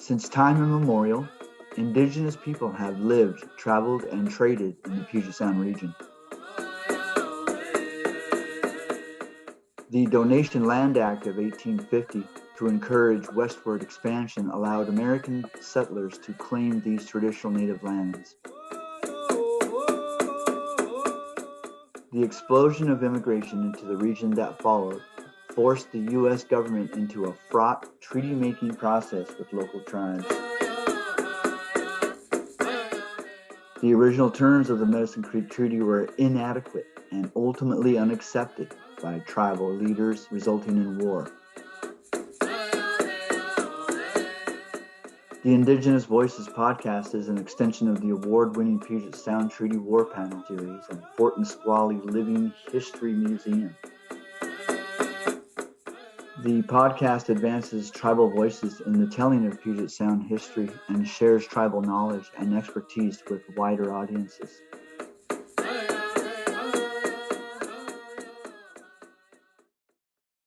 Since time immemorial, Indigenous people have lived, traveled, and traded in the Puget Sound region. The Donation Land Act of 1850 to encourage westward expansion allowed American settlers to claim these traditional native lands. The explosion of immigration into the region that followed forced the U.S. government into a fraught treaty-making process with local tribes. The original terms of the Medicine Creek Treaty were inadequate and ultimately unaccepted by tribal leaders, resulting in war. The Indigenous Voices podcast is an extension of the award-winning Puget Sound Treaty War Panel series and Fort Nisqually Living History Museum. The podcast advances tribal voices in the telling of Puget Sound history and shares tribal knowledge and expertise with wider audiences.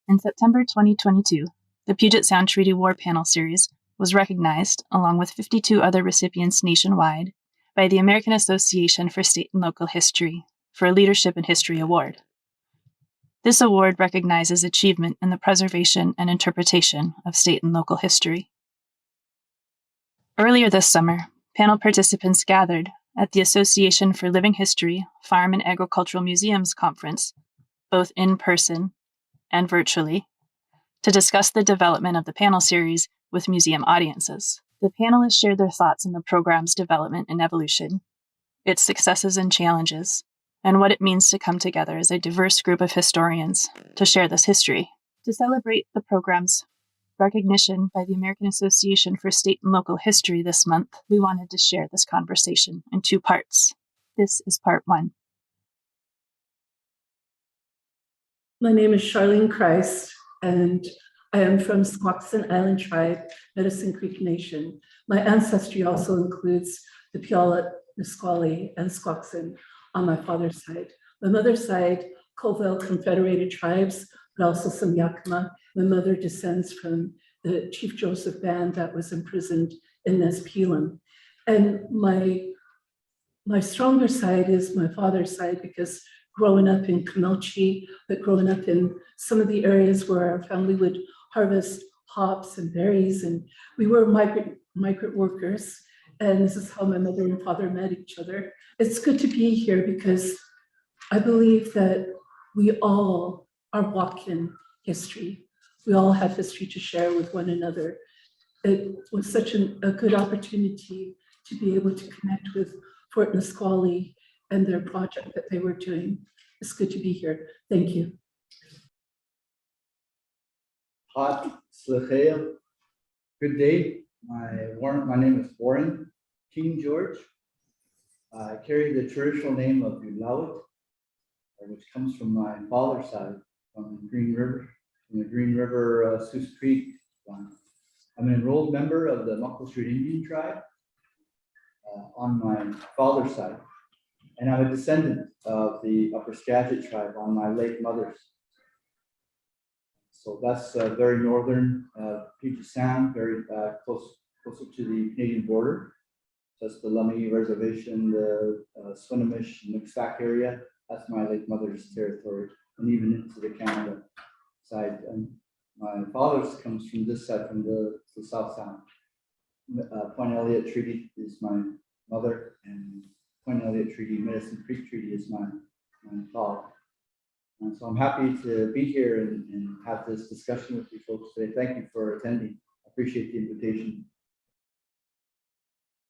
In September 2022, the Puget Sound Treaty War Panel Series was recognized, along with 52 other recipients nationwide, by the American Association for State and Local History for a Leadership in History Award. This award recognizes achievement in the preservation and interpretation of state and local history. Earlier this summer, panel participants gathered at the Association for Living History Farm and Agricultural Museums Conference, both in person and virtually, to discuss the development of the panel series with museum audiences. The panelists shared their thoughts on the program's development and evolution, its successes and challenges, and what it means to come together as a diverse group of historians to share this history. To celebrate the program's recognition by the American Association for State and Local History this month, we wanted to share this conversation in two parts. This is part one. My name is Charlene Krise, and I am from Squaxin Island Tribe, Medicine Creek Nation. My ancestry also includes the Puyallup, Nisqually, and Squaxin on my father's side. My mother's side, Colville Confederated Tribes, but also some Yakima. My mother descends from the Chief Joseph band that was imprisoned in Nez-Pelum. And my stronger side is my father's side, because growing up in Camilchi, but growing up in some of the areas where our family would harvest hops and berries, and we were migrant workers. And this is how my mother and father met each other. It's good to be here because I believe that we all are walking history. We all have history to share with one another. It was such a good opportunity to be able to connect with Fort Nisqually and their project that they were doing. It's good to be here. Thank you. Good day. My name is Warren KingGeorge. I carry the traditional name of Puyallup, which comes from my father's side, from the Green River, Sioux Creek. I'm an enrolled member of the Muckleshoot Indian tribe on my father's side, and I'm a descendant of the Upper Skagit tribe on my late mother's. So that's very northern Puget Sound, very closer to the Canadian border. That's the Lummi Reservation, the Swinomish, Nooksack area. That's my late mother's territory, and even into the Canada side. And my father's comes from this side, from the South Sound. Point Elliott Treaty is my mother, and Point Elliott Treaty, Medicine Creek Treaty is my father. And so I'm happy to be here and have this discussion with you folks today. Thank you for attending. I appreciate the invitation.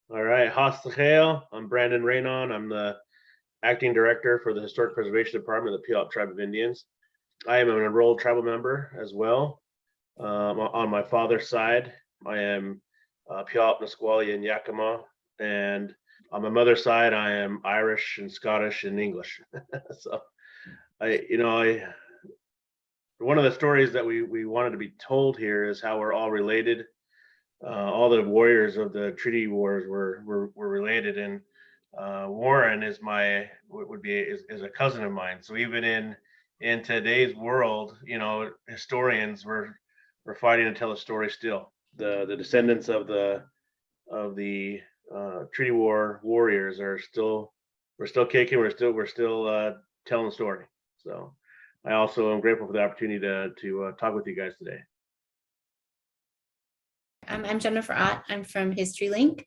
All right, Hostachel. I'm Brandon Reynon. I'm the acting director for the Historic Preservation Department of the Puyallup Tribe of Indians. I am an enrolled tribal member as well. On my father's side, I am Puyallup, Nisqually, and Yakima, and on my mother's side, I am Irish and Scottish and English. So, one of the stories that we wanted to be told here is how we're all related. All the warriors of the treaty wars were related, and Warren is is a cousin of mine. So even in today's world, historians we're fighting to tell a story still. the descendants of the Treaty War warriors we're still kicking, we're still telling the story. So I also am grateful for the opportunity to talk with you guys today. I'm Jennifer Ott. I'm from HistoryLink,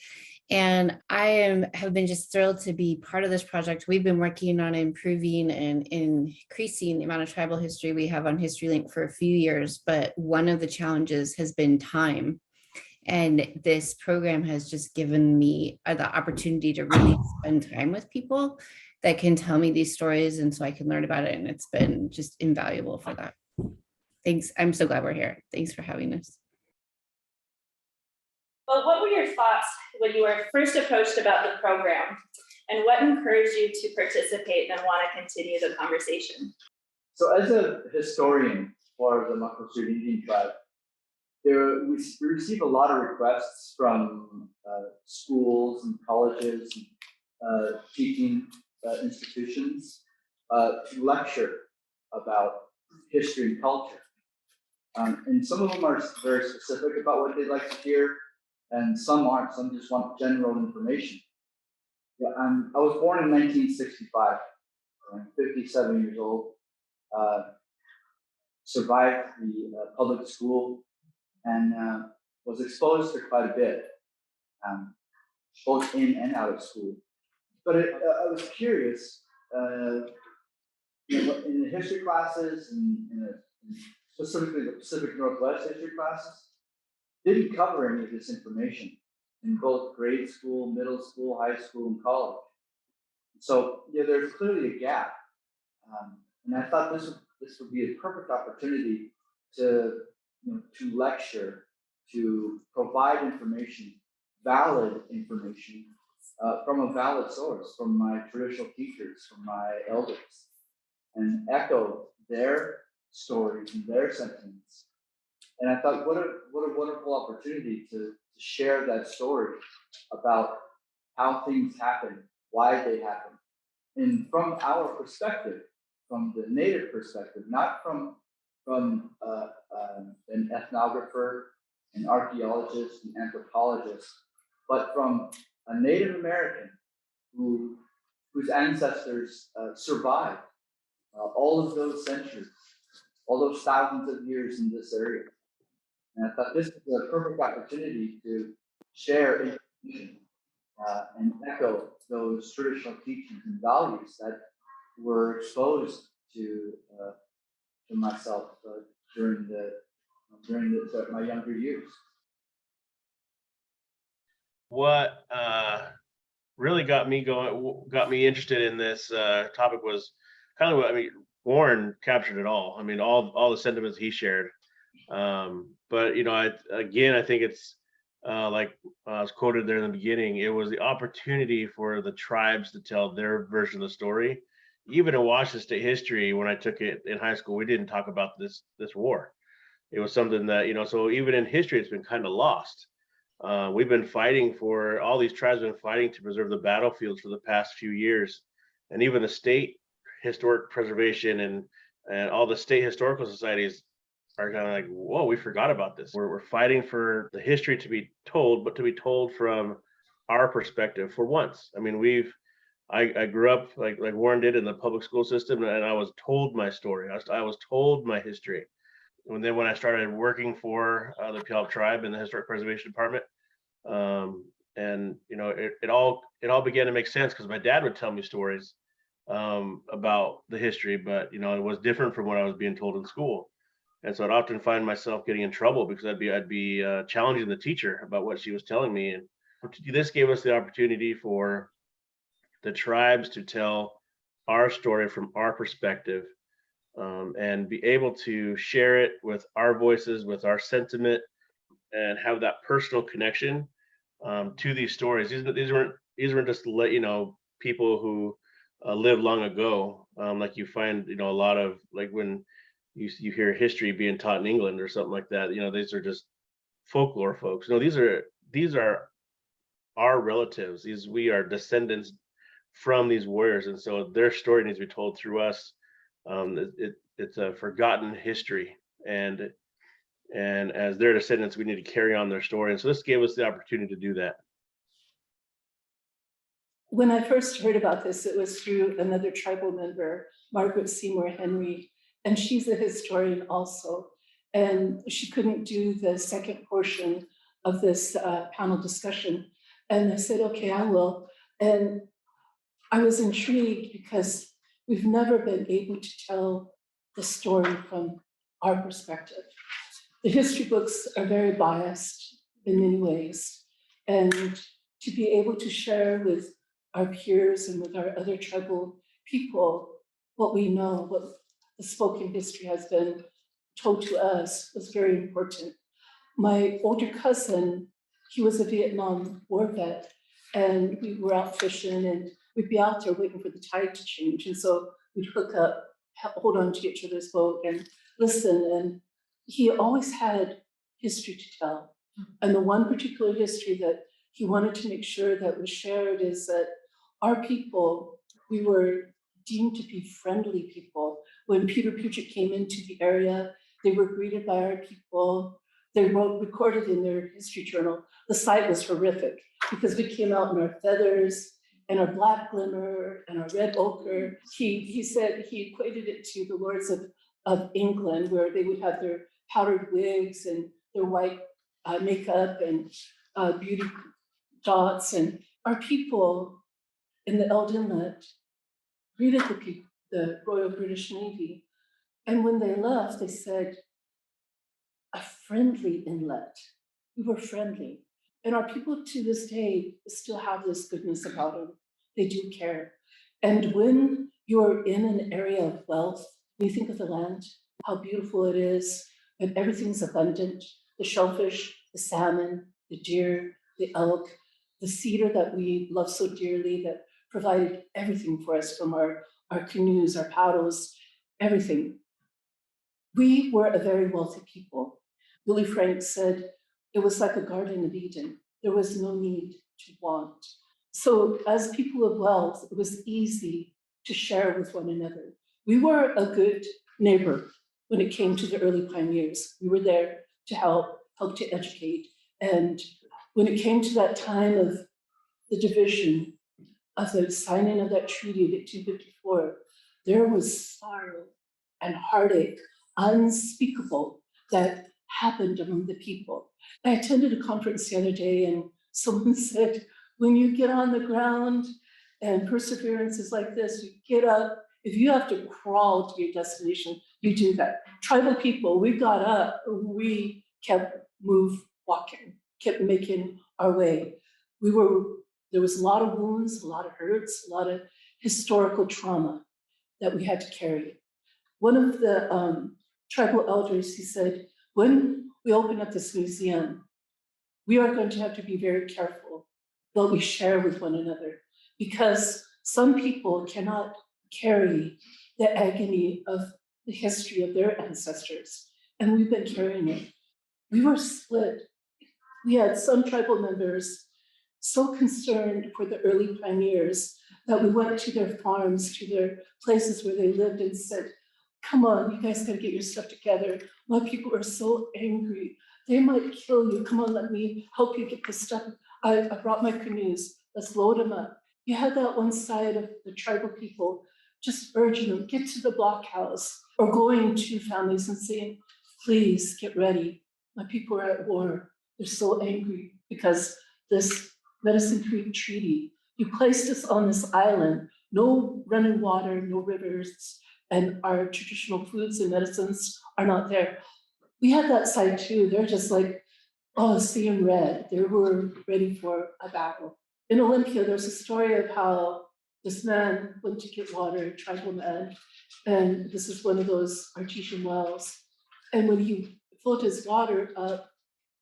and I have been just thrilled to be part of this project. We've been working on improving and increasing the amount of tribal history we have on HistoryLink for a few years, but one of the challenges has been time. And this program has just given me the opportunity to really spend time with people that can tell me these stories, and so I can learn about it, and it's been just invaluable for that. Thanks. I'm so glad we're here. Thanks for having us. Well, what were your thoughts when you were first approached about the program, and what encouraged you to participate and want to continue the conversation? So as a historian for the Muckleshoot Indian tribe, we receive a lot of requests from schools and colleges, teaching institutions to lecture about history and culture. And some of them are very specific about what they'd like to hear, and some aren't. Some just want general information. Yeah, I was born in 1965. I'm 57 years old. Survived the public school and was exposed to quite a bit, both in and out of school. But I was curious, in the history classes, and specifically the Pacific Northwest history classes, didn't cover any of this information in both grade school, middle school, high school, and college. So there's clearly a gap, and I thought this would be a perfect opportunity to lecture, to provide information, valid information from a valid source, from my traditional teachers, from my elders, and echo their stories and their sentiments. And I thought, what a wonderful opportunity to share that story about how things happen, why they happen, and from our perspective, from the Native perspective, not from an ethnographer, an archaeologist, an anthropologist, but from a Native American whose ancestors survived all of those centuries, all those thousands of years in this area. And I thought this was a perfect opportunity to share information and echo those traditional teachings and values that were exposed to myself during my younger years. What really got me interested in this topic was kind of what, Warren captured it all. All the sentiments he shared. But I think it's like I was quoted there in the beginning. It was the opportunity for the tribes to tell their version of the story. Even in Washington State history, when I took it in high school, we didn't talk about this war. It was something that so even in history, it's been kind of lost. We've been fighting for all these tribes have been fighting to preserve the battlefields for the past few years, and even the state historic preservation and all the state historical societies are kind of like, whoa, we forgot about this. We're fighting for the history to be told, but to be told from our perspective for once. I grew up like Warren did in the public school system, and I was told my story. I was told my history. And then when I started working for the Puyallup tribe in the historic preservation department, it all began to make sense because my dad would tell me stories about the history, but it was different from what I was being told in school. And so I'd often find myself getting in trouble because I'd be challenging the teacher about what she was telling me. And this gave us the opportunity for the tribes to tell our story from our perspective, and be able to share it with our voices, with our sentiment, and have that personal connection to these stories. These weren't just people who lived long ago, like you find a lot of, like when you hear history being taught in England or something like that. These are just folklore folks. No, these are our relatives. We are descendants from these warriors, and so their story needs to be told through us. It's a forgotten history, and And as their descendants, we need to carry on their story. And so this gave us the opportunity to do that. When I first heard about this, it was through another tribal member, Margaret Seymour Henry, and she's a historian also. And she couldn't do the second portion of this panel discussion. And I said, okay, I will. And I was intrigued because we've never been able to tell the story from our perspective. The history books are very biased in many ways. And to be able to share with our peers and with our other tribal people what we know, what the spoken history has been told to us was very important. My older cousin, he was a Vietnam War vet, and we were out fishing and we'd be out there waiting for the tide to change. And so we'd hook up, hold on to each other's boat and listen. And he always had history to tell. And the one particular history that he wanted to make sure that was shared is that our people, we were deemed to be friendly people. When Peter Puget came into the area, they were greeted by our people. They recorded in their history journal. The sight was horrific because we came out in our feathers and our black glimmer and our red ochre. He said he equated it to the lords of England, where they would have their powdered wigs and their white makeup and beauty dots. And our people in the Eld Inlet greeted the Royal British Navy. And when they left, they said, a friendly inlet. We were friendly. And our people to this day still have this goodness about them. They do care. And when you're in an area of wealth, you think of the land, how beautiful it is, and everything's abundant, the shellfish, the salmon, the deer, the elk, the cedar that we love so dearly that provided everything for us from our canoes, our paddles, everything. We were a very wealthy people. Willie Frank said it was like a Garden of Eden. There was no need to want. So as people of wealth, it was easy to share with one another. We were a good neighbor when it came to the early pioneers. We were there to help to educate. And when it came to that time of the division, of the signing of that treaty of 1854, there was sorrow and heartache unspeakable that happened among the people. I attended a conference the other day and someone said, when you get on the ground and perseverance is like this, you get up. If you have to crawl to your destination, you do that. Tribal people, we got up, we kept walking, kept making our way. There was a lot of wounds, a lot of hurts, a lot of historical trauma that we had to carry. One of the tribal elders, he said, when we open up this museum, we are going to have to be very careful what we share with one another, because some people cannot carry the agony of the history of their ancestors, and we've been carrying it. We were split. We had some tribal members so concerned for the early pioneers that we went to their farms, to their places where they lived and said, come on, you guys gotta get your stuff together. My people are so angry. They might kill you. Come on, let me help you get this stuff. I brought my canoes. Let's load them up. You had that one side of the tribal people just urging them, get to the blockhouse, or going to families and saying, please get ready. My people are at war. They're so angry because this Medicine Creek Treaty, you placed us on this island, no running water, no rivers, and our traditional foods and medicines are not there. We had that side too. They're just like, oh, seeing red. They were ready for a battle. In Olympia, there's a story of how this man went to get water, tribal man, and this is one of those artesian wells. And when he filled his water up,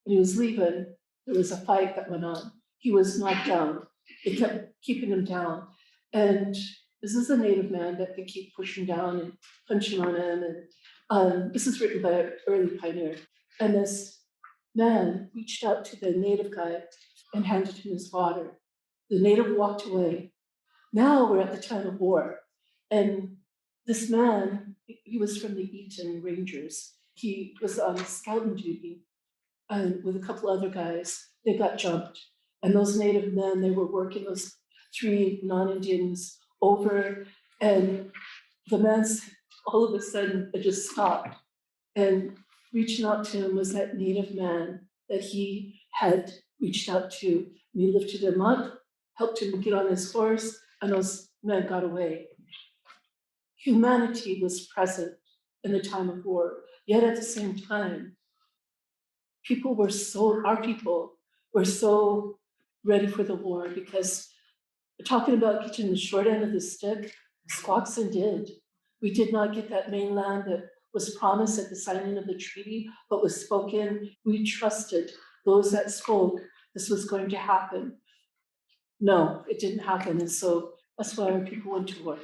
when he was leaving, there was a fight that went on. He was knocked down. It kept keeping him down. And this is a native man that they keep pushing down and punching on him. And this is written by an early pioneer. And this man reached out to the native guy and handed him his water. The native walked away. Now we're at the time of war. And this man, he was from the Eton Rangers. he was on scouting duty and with a couple other guys, they got jumped. And those Native men, they were working those 3 non-Indians over, and the man all of a sudden it just stopped. And reaching out to him was that Native man that he had reached out to. And he lifted him up, helped him get on his horse, and those men got away. Humanity was present in the time of war, yet at the same time, our people were so ready for the war, because talking about getting the short end of the stick, Squaxin did. We did not get that mainland that was promised at the signing of the treaty, but was spoken. We trusted those that spoke this was going to happen. No, it didn't happen. And so that's why our people went to war.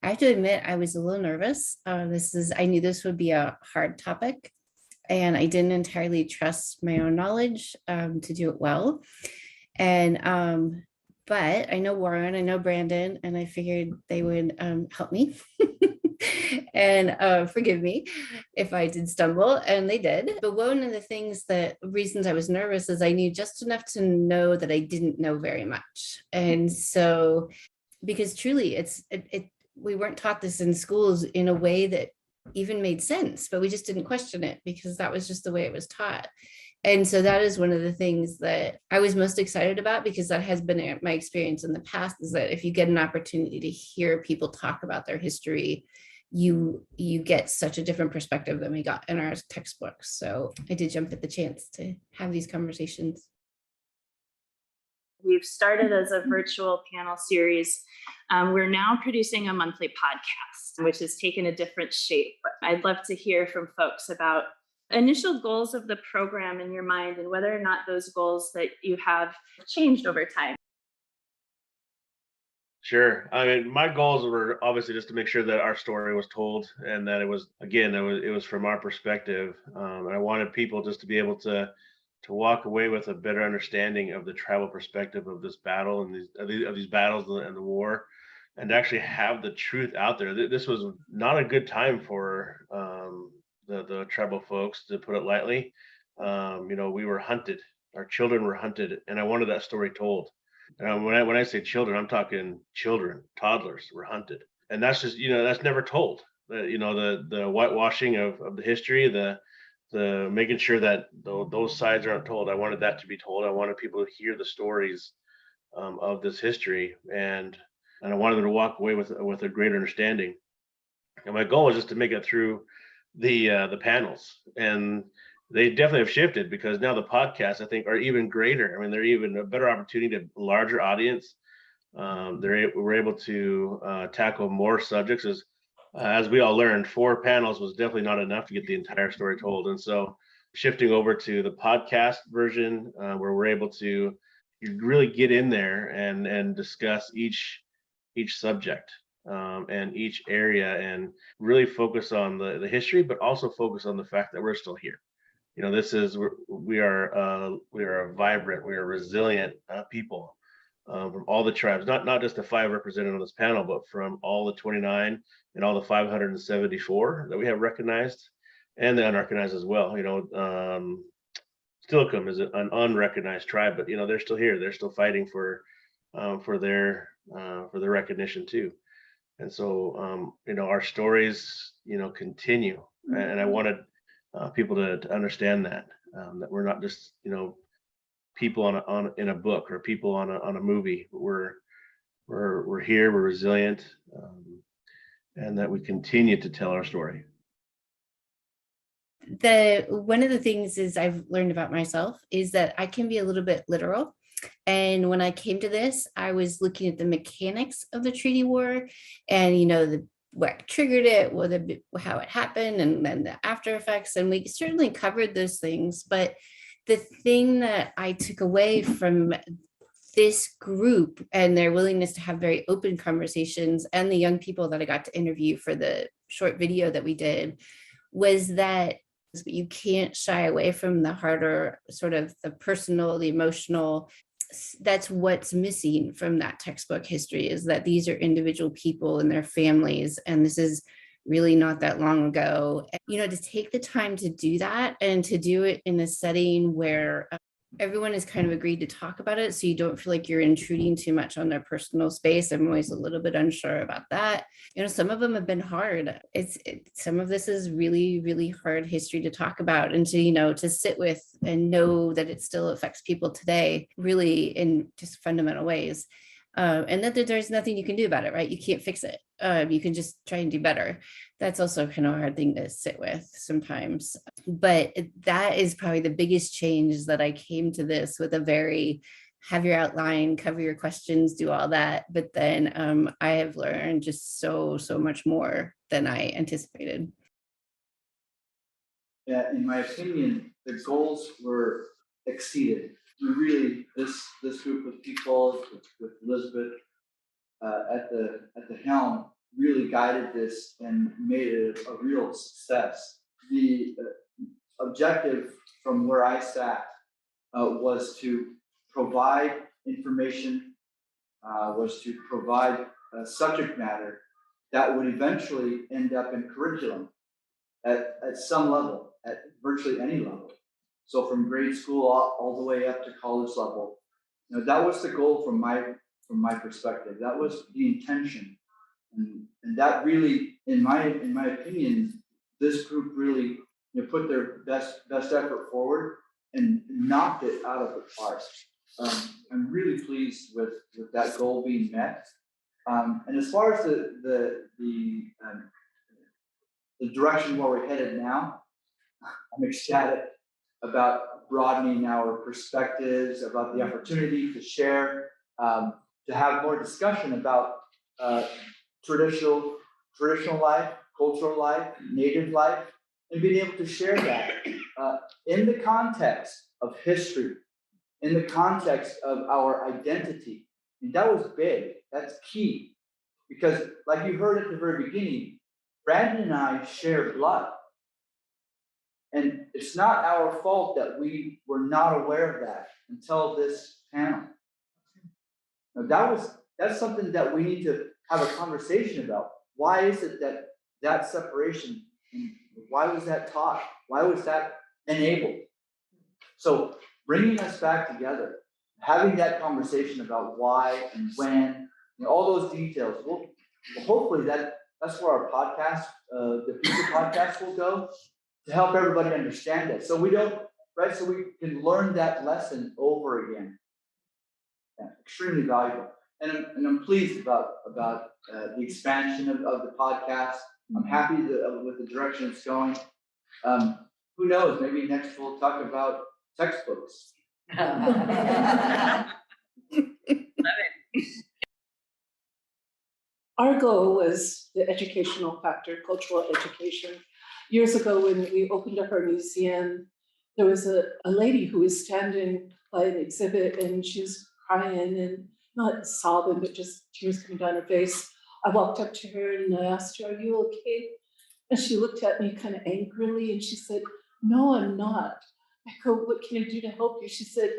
I have to admit, I was a little nervous. I knew this would be a hard topic, and I didn't entirely trust my own knowledge to do it well. And but I know Warren, I know Brandon, and I figured they would help me and forgive me if I did stumble, and they did. But one of the reasons I was nervous is I knew just enough to know that I didn't know very much. And so, because truly we weren't taught this in schools in a way that even made sense, but we just didn't question it because that was just the way it was taught. And so that is one of the things that I was most excited about, because that has been my experience in the past, is that if you get an opportunity to hear people talk about their history, you get such a different perspective than we got in our textbooks. So I did jump at the chance to have these conversations. We've started as a virtual panel series. We're now producing a monthly podcast, which has taken a different shape. I'd love to hear from folks about initial goals of the program in your mind and whether or not those goals that you have changed over time. Sure. I mean, my goals were obviously just to make sure that our story was told, and that it was from our perspective. And I wanted people just to be able to walk away with a better understanding of the tribal perspective of this battle and these battles and the war, and to actually have the truth out there. This was not a good time for the tribal folks, to put it lightly. We were hunted. Our children were hunted, and I wanted that story told. When I say children, I'm talking children, toddlers were hunted, and that's just that's never told. The whitewashing of the history, the making sure that those sides aren't told. I wanted that to be told. I wanted people to hear the stories of this history, and I wanted them to walk away with a greater understanding. And my goal was just to make it through the panels, and they definitely have shifted, because now the podcasts, I think, are even greater. I mean, they're even a better opportunity to a larger audience. We're able to tackle more subjects. As we all learned, 4 panels was definitely not enough to get the entire story told. And so shifting over to the podcast version, where we're able to really get in there and discuss each subject and each area, and really focus on the history, but also focus on the fact that we're still here. We are a vibrant, we are resilient people from all the tribes, not just the 5 represented on this panel, but from all the 29 and all the 574 that we have recognized, and the unrecognized as well. Stilichum is an unrecognized tribe, but they're still here. They're still fighting for their recognition too. And so our stories continue, and I wanted people to understand that we're not just people in a book, or people on a movie. We're here, we're resilient, and that we continue to tell our story. One of the things is I've learned about myself is that I can be a little bit literal. And when I came to this, I was looking at the mechanics of the treaty war, and what triggered it, how it happened, and then the after effects. And we certainly covered those things. But the thing that I took away from this group and their willingness to have very open conversations, and the young people that I got to interview for the short video that we did, was that you can't shy away from the harder, sort of the personal, the emotional. That's what's missing from that textbook history, is that these are individual people and their families, and this is really not that long ago. You know, to take the time to do that and to do it in a setting where everyone has kind of agreed to talk about it, so you don't feel like you're intruding too much on their personal space. I'm always a little bit unsure about that. You know, some of them have been hard. Some of this is really, really hard history to talk about and to, you know, to sit with and know that it still affects people today, really in just fundamental ways. And that there's nothing you can do about it, right? You can't fix it. You can just try and do better. That's also kind of a hard thing to sit with sometimes. But that is probably the biggest change, that I came to this with a very, have your outline, cover your questions, do all that. But then I have learned just so much more than I anticipated. Yeah, in my opinion, the goals were exceeded. Really, this group of people with Elizabeth at the helm really guided this and made it a real success. The objective from where I sat was to provide information, was to provide subject matter that would eventually end up in curriculum at some level, at virtually any level. So from grade school all the way up to college level. You know, that was the goal from my perspective. That was the intention. And that really, in my opinion, this group really, you know, put their best effort forward and knocked it out of the park. I'm really pleased with that goal being met. And as far as the direction where we're headed now, I'm ecstatic about broadening our perspectives, about the opportunity to share, to have more discussion about traditional life, cultural life, native life, and being able to share that in the context of history, in the context of our identity. And that was big. That's key. Because like you heard at the very beginning, Brandon and I share blood. And it's not our fault that we were not aware of that until this panel. Now that's something that we need to have a conversation about. Why is it that separation, why was that taught? Why was that enabled? So bringing us back together, having that conversation about why and when, you know, all those details. Well, hopefully that's where our podcast, the future podcast will go, to help everybody understand it. So we don't, right? So we can learn that lesson over again. Yeah, extremely valuable. And I'm pleased about the expansion of the podcast. I'm happy with the direction it's going. Who knows? Maybe next we'll talk about textbooks. Our goal was the educational factor, cultural education. Years ago, when we opened up our museum, there was a lady who was standing by an exhibit and she was crying and not sobbing, but just tears coming down her face. I walked up to her and I asked her, "Are you okay?" And she looked at me kind of angrily and she said, "No, I'm not." I go, "What can I do to help you?" She said,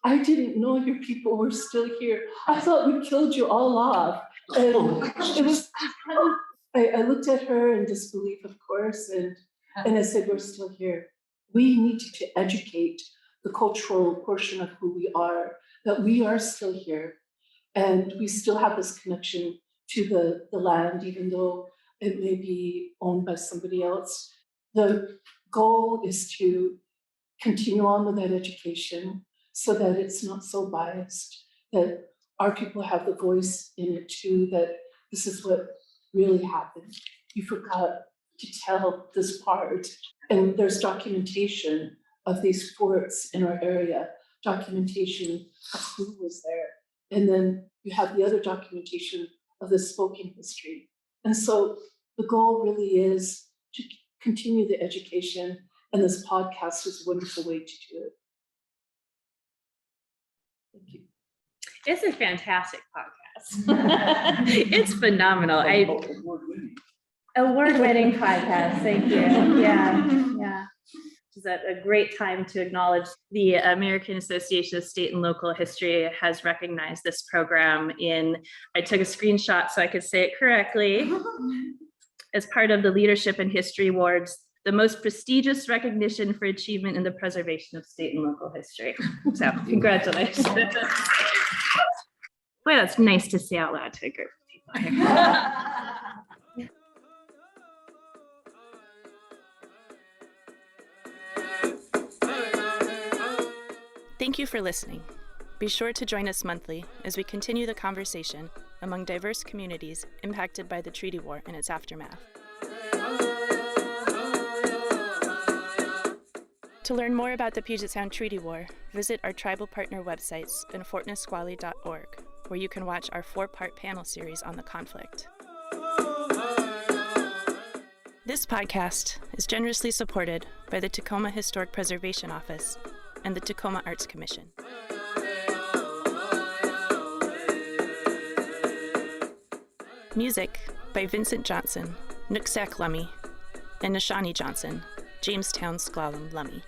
"I didn't know your people were still here. I thought we killed you all off." And it was kind of, I looked at her in disbelief, of course, and I said, "We're still here. We need to educate the cultural portion of who we are, that we are still here. And we still have this connection to the land, even though it may be owned by somebody else." The goal is to continue on with that education so that it's not so biased, that our people have the voice in it too, that this is what really happened. You forgot to tell this part. And there's documentation of these forts in our area, documentation of who was there. And then you have the other documentation of the spoken history. And so the goal really is to continue the education, and this podcast is a wonderful way to do it. Thank you. It's a fantastic podcast. It's phenomenal. Award-winning podcast. Thank you. Yeah. Is that a great time to acknowledge the American Association of State and Local History has recognized this program I took a screenshot so I could say it correctly. as part of the Leadership in History Awards, the most prestigious recognition for achievement in the preservation of state and local history. So congratulations. Boy, that's nice to say out loud to a group of people. Thank you for listening. Be sure to join us monthly as we continue the conversation among diverse communities impacted by the Treaty War and its aftermath. To learn more about the Puget Sound Treaty War, visit our tribal partner websites and fortnisqually.org, where you can watch our 4-part panel series on the conflict. This podcast is generously supported by the Tacoma Historic Preservation Office and the Tacoma Arts Commission. Music by Vincent Johnson, Nooksack Lummi, and Nishani Johnson, Jamestown Sklallam Lummi.